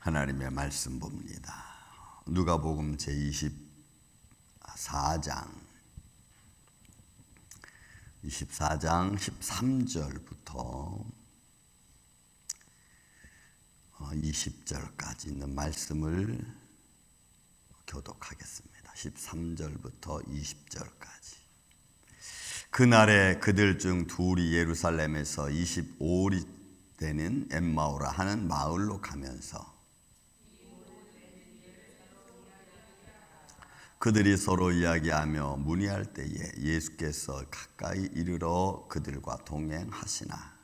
하나님의 말씀 봅니다. 누가복음 제24장 13절부터 20절까지 있는 말씀을 교독하겠습니다. 13절부터 20절까지. 그날에 그들 중 둘이 예루살렘에서 25里 되는 엠마오라 하는 마을로 가면서 그들이 서로 이야기하며 문의할 때에 예수께서 가까이 이르러 그들과 동행하시나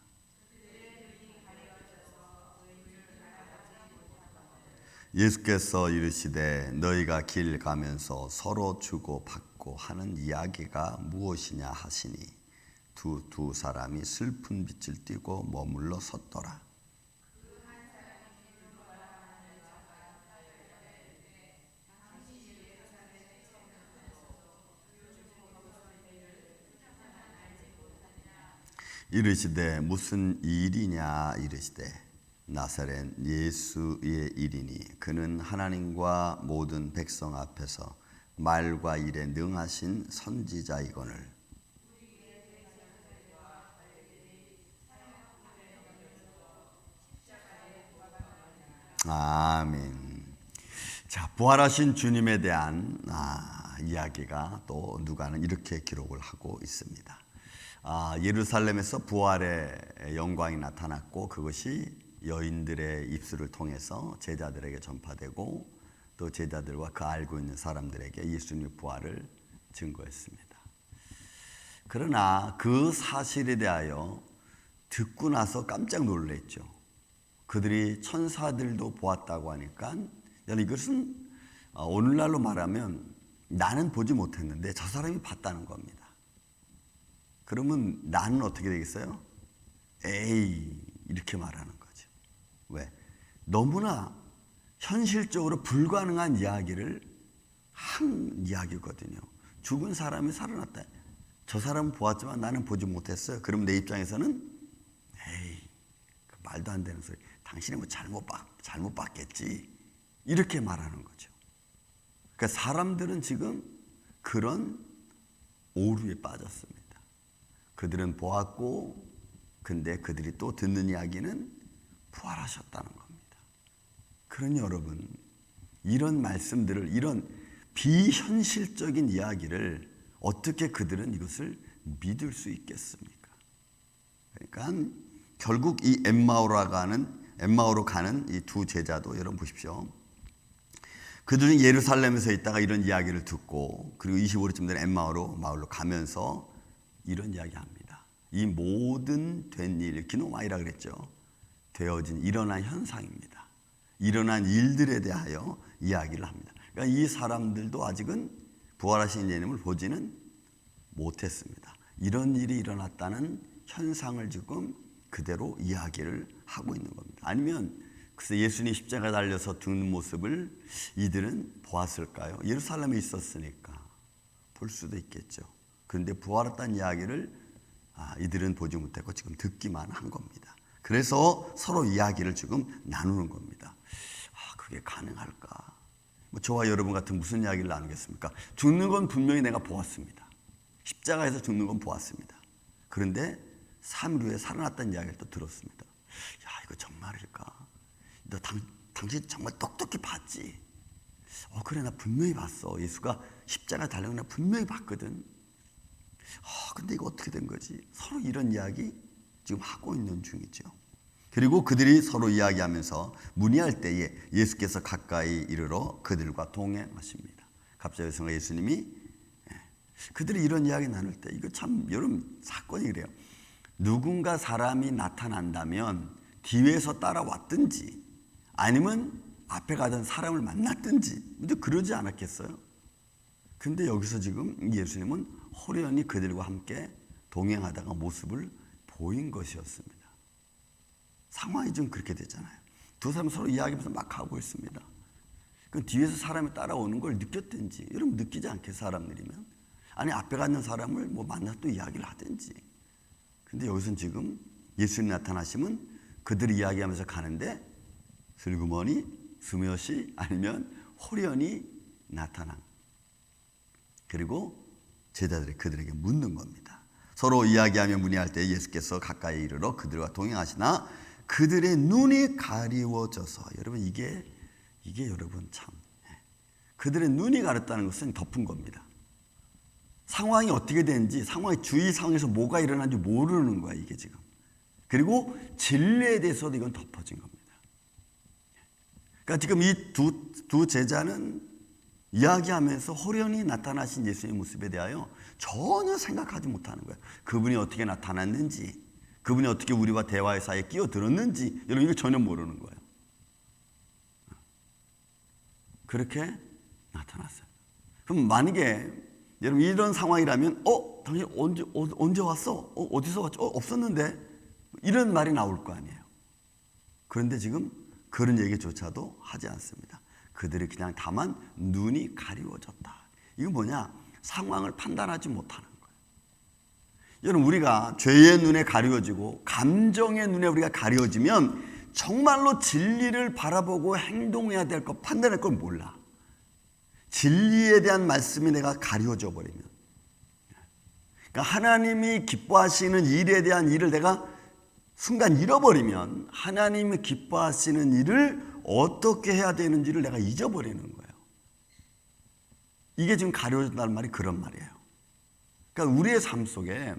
예수께서 이르시되 너희가 길 가면서 서로 주고 받고 하는 이야기가 무엇이냐 하시니 두 사람이 슬픈 빛을 띠고 머물러 섰더라. 이르시되 무슨 일이냐 이르시되 나사렛 예수의 일이니 그는 하나님과 모든 백성 앞에서 말과 일에 능하신 선지자이거늘 아멘. 자, 부활하신 주님에 대한 이야기가 또 누가는 이렇게 기록을 하고 있습니다. 예루살렘에서 부활의 영광이 나타났고 그것이 여인들의 입술을 통해서 제자들에게 전파되고 또 제자들과 그 알고 있는 사람들에게 예수님의 부활을 증거했습니다. 그러나 그 사실에 대하여 듣고 나서 깜짝 놀랐죠. 그들이 천사들도 보았다고 하니까 이것은 오늘날로 말하면 나는 보지 못했는데 저 사람이 봤다는 겁니다. 그러면 나는 어떻게 되겠어요? 에이 이렇게 말하는 거죠. 왜? 너무나 현실적으로 불가능한 이야기를 한 이야기거든요. 죽은 사람이 살아났다. 저 사람은 보았지만 나는 보지 못했어요. 그럼 내 입장에서는 에이 말도 안 되는 소리. 당신이 뭐 잘못 봤겠지. 이렇게 말하는 거죠. 그러니까 사람들은 지금 그런 오류에 빠졌습니다. 그들은 보았고 근데 그들이 또 듣는 이야기는 부활하셨다는 겁니다. 그러니 여러분 이런 말씀들을 이런 비현실적인 이야기를 어떻게 그들은 이것을 믿을 수 있겠습니까? 그러니까 결국 이 엠마오로 가는 이 두 제자도 여러분 보십시오. 그들은 예루살렘에서 있다가 이런 이야기를 듣고 그리고 25리쯤 되는 엠마오로 마을로 가면서 이런 이야기합니다. 이 모든 된 일, 기노마이라 그랬죠. 되어진 일어난 현상입니다. 일어난 일들에 대하여 이야기를 합니다. 그러니까 이 사람들도 아직은 부활하신 예수님을 보지는 못했습니다. 이런 일이 일어났다는 현상을 지금 그대로 이야기를 하고 있는 겁니다. 아니면 글쎄 예수님이 십자가에 달려서 죽는 모습을 이들은 보았을까요? 예루살렘에 있었으니까 볼 수도 있겠죠. 그런데 부활했다는 이야기를 이들은 보지 못했고 지금 듣기만 한 겁니다. 그래서 서로 이야기를 지금 나누는 겁니다. 그게 가능할까? 저와 여러분 같은 무슨 이야기를 나누겠습니까? 죽는 건 분명히 내가 보았습니다. 십자가에서 죽는 건 보았습니다. 그런데 3일 후에 살아났다는 이야기를 또 들었습니다. 이거 정말일까? 너 당신 정말 똑똑히 봤지? 그래 나 분명히 봤어. 예수가 십자가에 달려온 나 분명히 봤거든. 근데 이거 어떻게 된 거지? 서로 이런 이야기 지금 하고 있는 중이죠. 그리고 그들이 서로 이야기하면서 문의할 때에 예수께서 가까이 이르러 그들과 동행하십니다. 갑자기 예수님이 그들이 이런 이야기 나눌 때 이거 참 여러분 사건이 그래요. 누군가 사람이 나타난다면 뒤에서 따라왔든지 아니면 앞에 가던 사람을 만났든지 근데 그러지 않았겠어요? 근데 여기서 지금 예수님은 호련히 그들과 함께 동행하다가 모습을 보인 것이었습니다. 상황이 좀 그렇게 되잖아요. 두 사람 서로 이야기하면서 막 하고 있습니다. 그 뒤에서 사람이 따라오는 걸 느꼈든지 여러분 느끼지 않게 사람들이면 아니 앞에 가는 사람을 만나서 또 이야기를 하든지 근데 여기서는 지금 예수님 나타나시면 그들이 이야기하면서 가는데 슬그머니 스며시 아니면 호련히 나타난. 그리고 제자들이 그들에게 묻는 겁니다. 서로 이야기하며 문의할 때 예수께서 가까이 이르러 그들과 동행하시나 그들의 눈이 가리워져서, 여러분 이게 여러분 참, 그들의 눈이 가렸다는 것은 덮은 겁니다. 상황이 어떻게 되는지, 상황의 주위 상황에서 뭐가 일어나는지 모르는 거야 이게 지금. 그리고 진리에 대해서도 이건 덮어진 겁니다. 그러니까 지금 이 두 제자는 이야기하면서 호련히 나타나신 예수의 모습에 대하여 전혀 생각하지 못하는 거예요. 그분이 어떻게 나타났는지, 그분이 어떻게 우리와 대화의 사이에 끼어들었는지, 여러분 이거 전혀 모르는 거예요. 그렇게 나타났어요. 그럼 만약에 여러분 이런 상황이라면 당신 언제 왔어? 어디서 왔죠? 없었는데, 이런 말이 나올 거 아니에요. 그런데 지금 그런 얘기조차도 하지 않습니다. 그들이 그냥 다만 눈이 가리워졌다. 이건 뭐냐? 상황을 판단하지 못하는 거예요. 여러분 우리가 죄의 눈에 가리워지고 감정의 눈에 우리가 가리워지면 정말로 진리를 바라보고 행동해야 될 것, 판단할 걸 몰라. 진리에 대한 말씀이 내가 가려져 버리면, 그러니까 하나님이 기뻐하시는 일에 대한 일을 내가 순간 잃어버리면 하나님이 기뻐하시는 일을 어떻게 해야 되는지를 내가 잊어버리는 거예요. 이게 지금 가려진다는 말이 그런 말이에요. 그러니까 우리의 삶 속에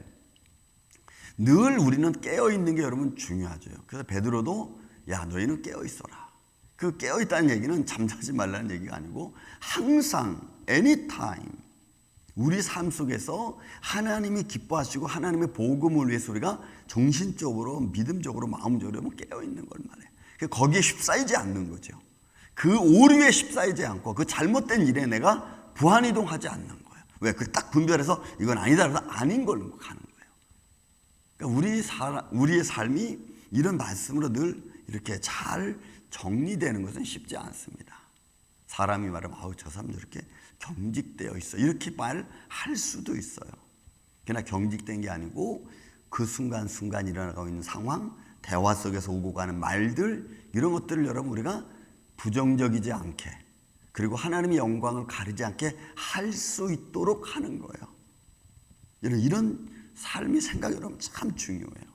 늘 우리는 깨어있는 게 여러분 중요하죠. 그래서 베드로도 야 너희는 깨어있어라. 그 깨어있다는 얘기는 잠자지 말라는 얘기가 아니고 항상 anytime 우리 삶 속에서 하나님이 기뻐하시고 하나님의 복음을 위해서 우리가 정신적으로 믿음적으로 마음적으로 깨어있는 걸 말해요. 거기에 휩싸이지 않는 거죠. 그 오류에 휩싸이지 않고 그 잘못된 일에 내가 부안이동하지 않는 거예요. 왜? 그 딱 분별해서 이건 아니다 그래서 아닌 걸로 가는 거예요. 그러니까 우리의 삶이 이런 말씀으로 늘 이렇게 잘 정리되는 것은 쉽지 않습니다. 사람이 말하면 저 사람 이렇게 경직되어 있어 이렇게 말할 수도 있어요. 그러나 경직된 게 아니고 그 순간순간 일어나고 있는 상황, 대화 속에서 오고 가는 말들, 이런 것들을 여러분 우리가 부정적이지 않게, 그리고 하나님의 영광을 가리지 않게 할 수 있도록 하는 거예요. 이런 삶의 생각이 여러분 참 중요해요.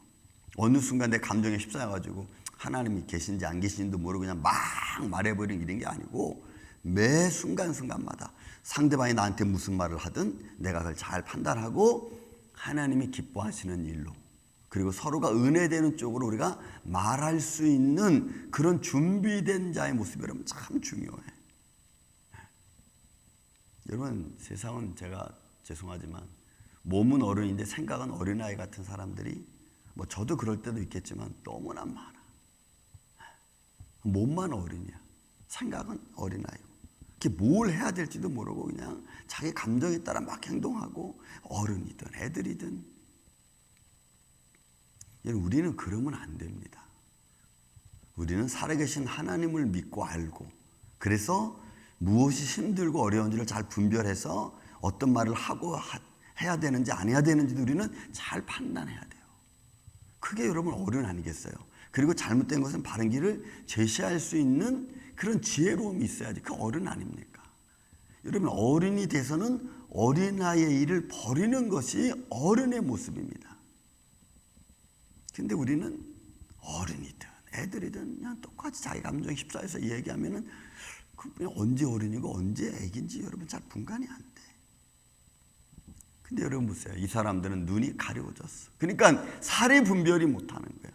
어느 순간 내 감정에 휩싸여가지고 하나님이 계신지 안 계신지도 모르고 그냥 막 말해버리는 이런 게 아니고, 매 순간순간마다 상대방이 나한테 무슨 말을 하든 내가 그걸 잘 판단하고 하나님이 기뻐하시는 일로, 그리고 서로가 은혜되는 쪽으로 우리가 말할 수 있는 그런 준비된 자의 모습이 여러분 참 중요해요. 여러분 세상은, 제가 죄송하지만 몸은 어른인데 생각은 어린아이 같은 사람들이, 뭐 저도 그럴 때도 있겠지만 너무나 많아. 몸만 어린이야. 생각은 어린아이고. 뭘 해야 될지도 모르고 그냥 자기 감정에 따라 막 행동하고, 어른이든 애들이든. 여러분 우리는 그러면 안 됩니다. 우리는 살아계신 하나님을 믿고 알고, 그래서 무엇이 힘들고 어려운지를 잘 분별해서 어떤 말을 하고 해야 되는지 안 해야 되는지도 우리는 잘 판단해야 돼요. 그게 여러분 어른 아니겠어요? 그리고 잘못된 것은 바른 길을 제시할 수 있는 그런 지혜로움이 있어야지 그 어른 아닙니까? 여러분 어른이 돼서는 어린아이의 일을 버리는 것이 어른의 모습입니다. 근데 우리는 어른이든 애들이든 그냥 똑같이 자기 감정에 휩싸여서 얘기하면은 그냥 언제 어른이고 언제 애기인지 여러분 잘 분간이 안 돼. 근데 여러분 보세요. 이 사람들은 눈이 가려워졌어. 그러니까 사리 분별이 못하는 거예요.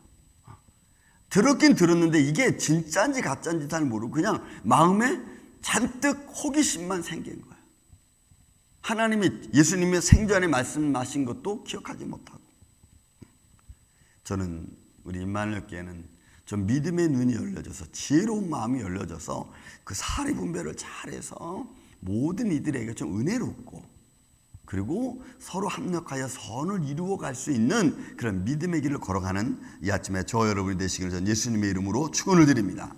들었긴 들었는데 이게 진짜인지 가짜인지 잘 모르고 그냥 마음에 잔뜩 호기심만 생긴 거예요. 하나님이, 예수님의 생전에 말씀하신 것도 기억하지 못하고. 저는 우리 임마누엘 교회는 좀 믿음의 눈이 열려져서, 지혜로운 마음이 열려져서 그 사리 분별을 잘해서 모든 이들에게 좀 은혜롭고, 그리고 서로 합력하여 선을 이루어 갈 수 있는 그런 믿음의 길을 걸어가는 이 아침에 저 여러분이 되시기를 전 예수님의 이름으로 축원을 드립니다.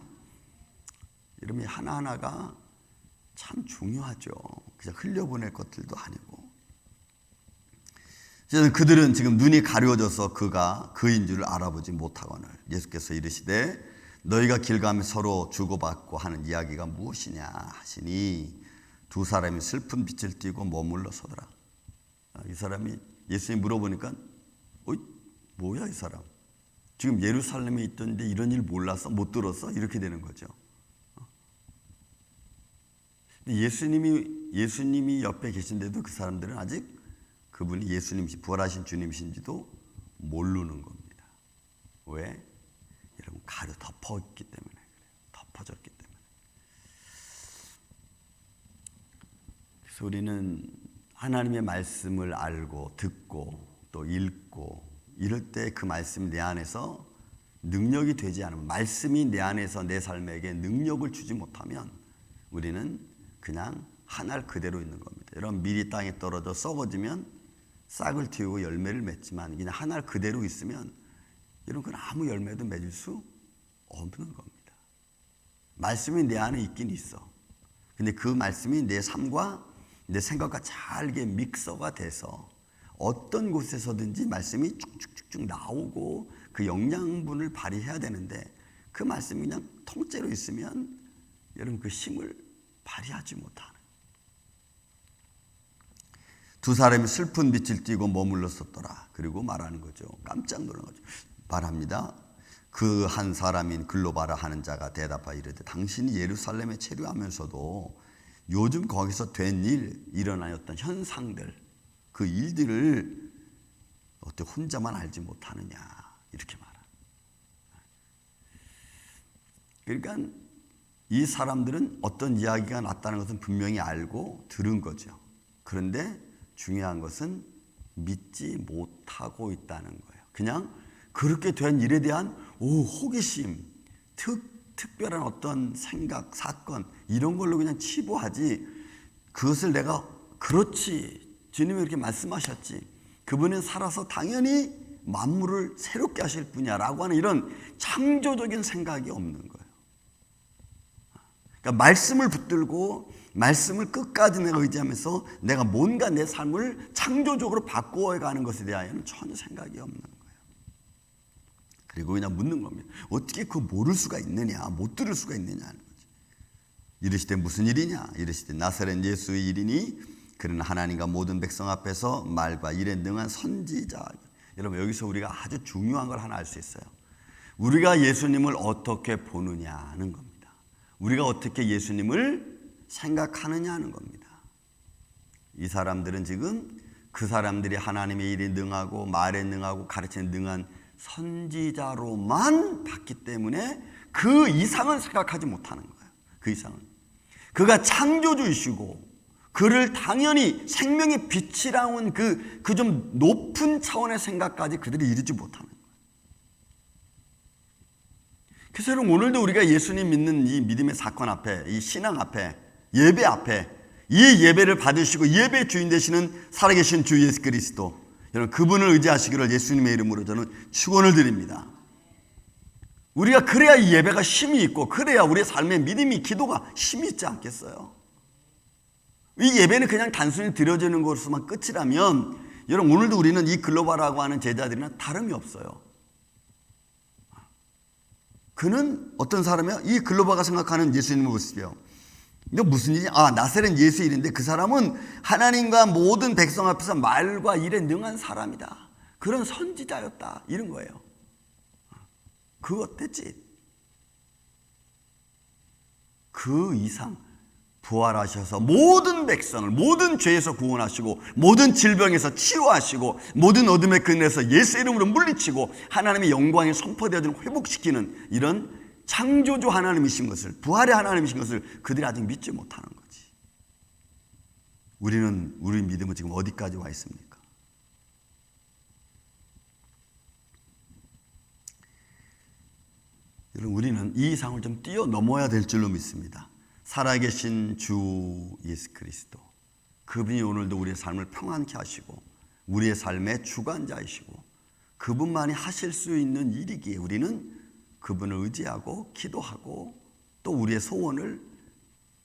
이름이 하나하나가 참 중요하죠. 그냥 흘려보낼 것들도 아니고. 그들은 지금 눈이 가려워져서 그가 그인 줄을 알아보지 못하거늘 예수께서 이르시되 너희가 길 가며 서로 주고받고 하는 이야기가 무엇이냐 하시니 두 사람이 슬픈 빛을 띠고 머물러 서더라. 이 사람이 예수님 물어보니까 어이, 뭐야 이 사람? 지금 예루살렘에 있던데 이런 일 몰랐어? 못 들었어? 이렇게 되는 거죠. 예수님이 옆에 계신데도 그 사람들은 아직 그분이 예수님이시 부활하신 주님이신지도 모르는 겁니다. 왜? 여러분 가려 덮어있기 때문에 그래요. 덮어졌기 때문에. 그래서 우리는 하나님의 말씀을 알고 듣고 또 읽고 이럴 때 그 말씀이 내 안에서 능력이 되지 않으면, 말씀이 내 안에서 내 삶에게 능력을 주지 못하면 우리는 그냥 한 알 그대로 있는 겁니다. 여러분 밀이 땅에 떨어져 썩어지면 싹을 틔우고 열매를 맺지만 그냥 한 알 그대로 있으면 여러분 그건 아무 열매도 맺을 수 없는 겁니다. 말씀이 내 안에 있긴 있어. 근데 그 말씀이 내 삶과 내 생각과 잘게 믹서가 돼서 어떤 곳에서든지 말씀이 쭉쭉쭉쭉 나오고 그 영양분을 발휘해야 되는데 그 말씀이 그냥 통째로 있으면 여러분 그 힘을 발휘하지 못하는. 두 사람이 슬픈 빛을 띠고 머물러 섰더라. 그리고 말하는 거죠. 깜짝 놀란 거죠. 말합니다. 그 한 사람인 글로바라 하는 자가 대답하여 이르되 당신이 예루살렘에 체류하면서도 요즘 거기서 된 일, 일어나였던 현상들, 그 일들을 어떻게 혼자만 알지 못하느냐 이렇게 말합니다. 그러니까 이 사람들은 어떤 이야기가 났다는 것은 분명히 알고 들은 거죠. 그런데 중요한 것은 믿지 못하고 있다는 거예요. 그냥 그렇게 된 일에 대한 호기심, 특별한 어떤 생각, 사건 이런 걸로 그냥 치부하지 그것을 내가 그렇지 주님이 이렇게 말씀하셨지 그분은 살아서 당연히 만물을 새롭게 하실 분이야 라고 하는 이런 창조적인 생각이 없는 거예요. 그러니까 말씀을 붙들고 말씀을 끝까지 내가 의지하면서 내가 뭔가 내 삶을 창조적으로 바꾸어가는 것에 대하여는 전혀 생각이 없는 거예요. 그리고 그냥 묻는 겁니다. 어떻게 그거 모를 수가 있느냐, 못 들을 수가 있느냐 하는 거지. 이르시되 무슨 일이냐? 이르시되 나사렛 예수의 일이니 그는 하나님과 모든 백성 앞에서 말과 일에 능한 선지자. 여러분 여기서 우리가 아주 중요한 걸 하나 알 수 있어요. 우리가 예수님을 어떻게 보느냐는 겁니다. 우리가 어떻게 예수님을 생각하느냐는 겁니다. 이 사람들은 지금 그 사람들이 하나님의 일에 능하고 말에 능하고 가르치는 능한 선지자로만 봤기 때문에 그 이상은 생각하지 못하는 거예요. 그 이상은. 그가 창조주이시고 그를 당연히 생명의 빛이라는 그 좀 높은 차원의 생각까지 그들이 이르지 못하는 거예요. 그래서 여러분 오늘도 우리가 예수님 믿는 이 믿음의 사건 앞에, 이 신앙 앞에, 예배 앞에 이 예배를 받으시고 예배의 주인 되시는 살아계신 주 예수 그리스도, 여러분 그분을 의지하시기를 예수님의 이름으로 저는 축원을 드립니다. 우리가 그래야 이 예배가 힘이 있고 그래야 우리의 삶의 믿음이, 기도가 힘이 있지 않겠어요? 이 예배는 그냥 단순히 드려지는 것으로만 끝이라면 여러분 오늘도 우리는 이 글로바라고 하는 제자들이나 다름이 없어요. 그는 어떤 사람이야? 이 글로바가 생각하는 예수님을 보십시오. 이거 무슨 일이냐? 나사렛 예수 일인데 그 사람은 하나님과 모든 백성 앞에서 말과 일에 능한 사람이다. 그런 선지자였다. 이런 거예요. 그거 됐지. 그 이상 부활하셔서 모든 백성을 모든 죄에서 구원하시고 모든 질병에서 치유하시고 모든 어둠의 근에서 예수 이름으로 물리치고 하나님의 영광이 선포되어지는 회복시키는 이런 창조주 하나님이신 것을, 부활의 하나님이신 것을 그들이 아직 믿지 못하는 거지. 우리 믿음은 지금 어디까지 와 있습니까? 여러분 우리는 이 이상을 좀 뛰어넘어야 될 줄로 믿습니다. 살아계신 주 예수 그리스도, 그분이 오늘도 우리의 삶을 평안케 하시고 우리의 삶의 주관자이시고 그분만이 하실 수 있는 일이기에 우리는 그분을 의지하고 기도하고 또 우리의 소원을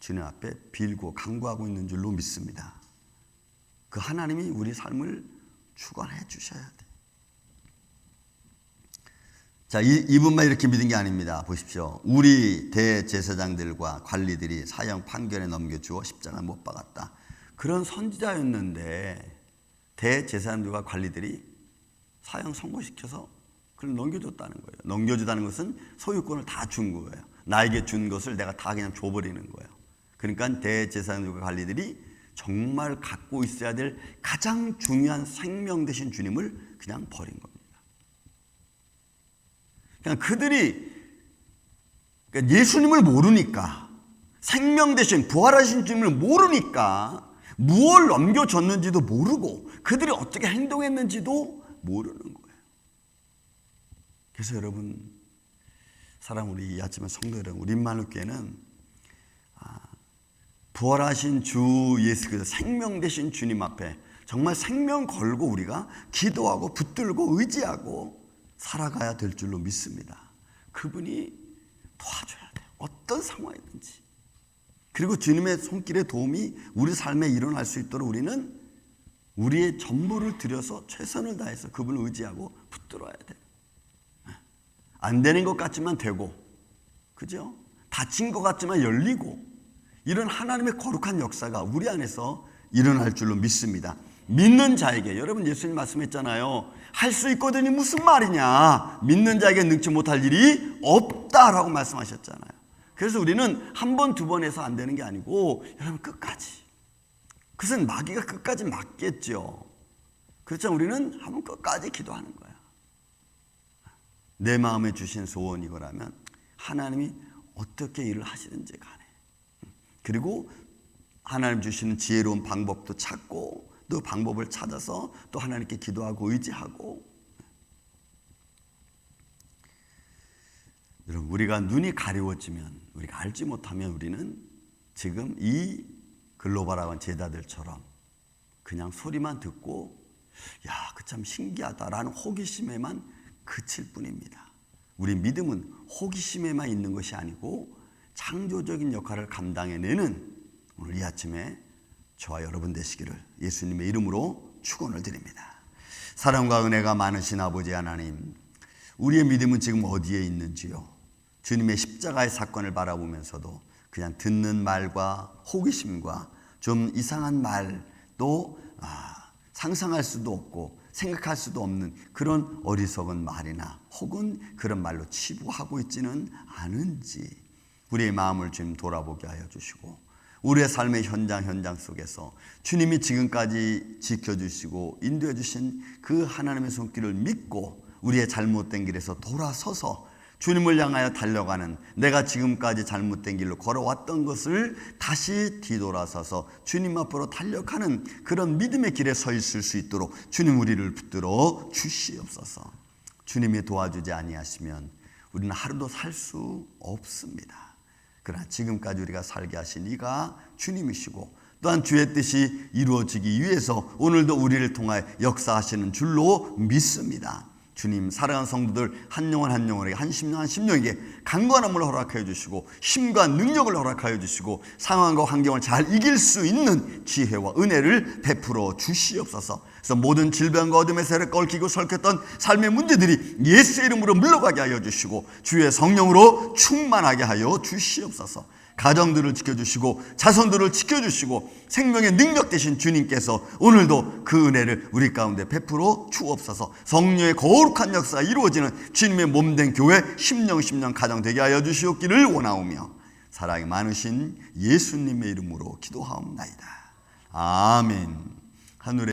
주님 앞에 빌고 간구하고 있는 줄로 믿습니다. 그 하나님이 우리 삶을 주관해 주셔야 돼. 자, 이분만 이렇게 믿은 게 아닙니다. 보십시오. 우리 대제사장들과 관리들이 사형 판결에 넘겨주어 십자가에 못 박았다. 그런 선지자였는데 대제사장들과 관리들이 사형 선고시켜서 그걸 넘겨줬다는 거예요. 넘겨주다는 것은 소유권을 다 준 거예요. 나에게 준 것을 내가 다 그냥 줘버리는 거예요. 그러니까 대제사장들과 관리들이 정말 갖고 있어야 될 가장 중요한 생명 되신 주님을 그냥 버린 겁니다. 그냥 그들이 예수님을 모르니까, 생명 되신 부활하신 주님을 모르니까 무엇을 넘겨줬는지도 모르고 그들이 어떻게 행동했는지도 모르는 거예요. 그래서 여러분, 사랑 우리 이 아침에 성도 여러분, 우리 임마누엘교회는 부활하신 주 예수 그리스도 생명 되신 주님 앞에 정말 생명 걸고 우리가 기도하고 붙들고 의지하고 살아가야 될 줄로 믿습니다. 그분이 도와줘야 돼요. 어떤 상황이든지. 그리고 주님의 손길의 도움이 우리 삶에 일어날 수 있도록 우리는 우리의 전부를 들여서 최선을 다해서 그분을 의지하고 붙들어야 돼요. 안 되는 것 같지만 되고, 그죠? 닫힌 것 같지만 열리고, 이런 하나님의 거룩한 역사가 우리 안에서 일어날 줄로 믿습니다. 믿는 자에게, 여러분 예수님 말씀했잖아요. 할 수 있거든이 무슨 말이냐. 믿는 자에게 능치 못할 일이 없다라고 말씀하셨잖아요. 그래서 우리는 한 번, 두 번 해서 안 되는 게 아니고 여러분 끝까지. 그것은 마귀가 끝까지 막겠죠. 그렇죠. 우리는 한번 끝까지 기도하는 거야. 내 마음에 주신 소원이 이거라면 하나님이 어떻게 일을 하시든지 간에. 그리고 하나님 주시는 지혜로운 방법도 찾고 또 방법을 찾아서 또 하나님께 기도하고 의지하고. 여러분, 우리가 눈이 가려워지면, 우리가 알지 못하면 우리는 지금 이 글로벌한 제자들처럼 그냥 소리만 듣고 야, 그 참 신기하다라는 호기심에만 그칠 뿐입니다. 우리 믿음은 호기심에만 있는 것이 아니고 창조적인 역할을 감당해내는 오늘 이 아침에 저와 여러분 되시기를 예수님의 이름으로 축원을 드립니다. 사랑과 은혜가 많으신 아버지 하나님, 우리의 믿음은 지금 어디에 있는지요? 주님의 십자가의 사건을 바라보면서도 그냥 듣는 말과 호기심과 좀 이상한 말도 상상할 수도 없고 생각할 수도 없는 그런 어리석은 말이나 혹은 그런 말로 치부하고 있지는 않은지 우리의 마음을 좀 돌아보게 하여 주시고, 우리의 삶의 현장 속에서 주님이 지금까지 지켜주시고 인도해 주신 그 하나님의 손길을 믿고 우리의 잘못된 길에서 돌아서서 주님을 향하여 달려가는, 내가 지금까지 잘못된 길로 걸어왔던 것을 다시 뒤돌아서서 주님 앞으로 달려가는 그런 믿음의 길에 서 있을 수 있도록 주님 우리를 붙들어 주시옵소서. 주님이 도와주지 아니하시면 우리는 하루도 살 수 없습니다. 그러나 지금까지 우리가 살게 하신 이가 주님이시고 또한 주의 뜻이 이루어지기 위해서 오늘도 우리를 통하여 역사하시는 줄로 믿습니다. 주님, 사랑하는 성도들 한 영혼 한 영혼에게, 한 심령 한 심령에게 강건함을 허락하여 주시고 힘과 능력을 허락하여 주시고 상황과 환경을 잘 이길 수 있는 지혜와 은혜를 베풀어 주시옵소서. 그래서 모든 질병과 어둠의 세력과 얽히고 설켰던 삶의 문제들이 예수의 이름으로 물러가게 하여 주시고 주의 성령으로 충만하게 하여 주시옵소서. 가정들을 지켜주시고 자손들을 지켜주시고 생명의 능력 되신 주님께서 오늘도 그 은혜를 우리 가운데 베풀어 주옵소서. 성령의 거룩한 역사가 이루어지는 주님의 몸된 교회 심령 가정 되게 하여 주시옵기를 원하오며 사랑이 많으신 예수님의 이름으로 기도하옵나이다. 아멘. 하늘에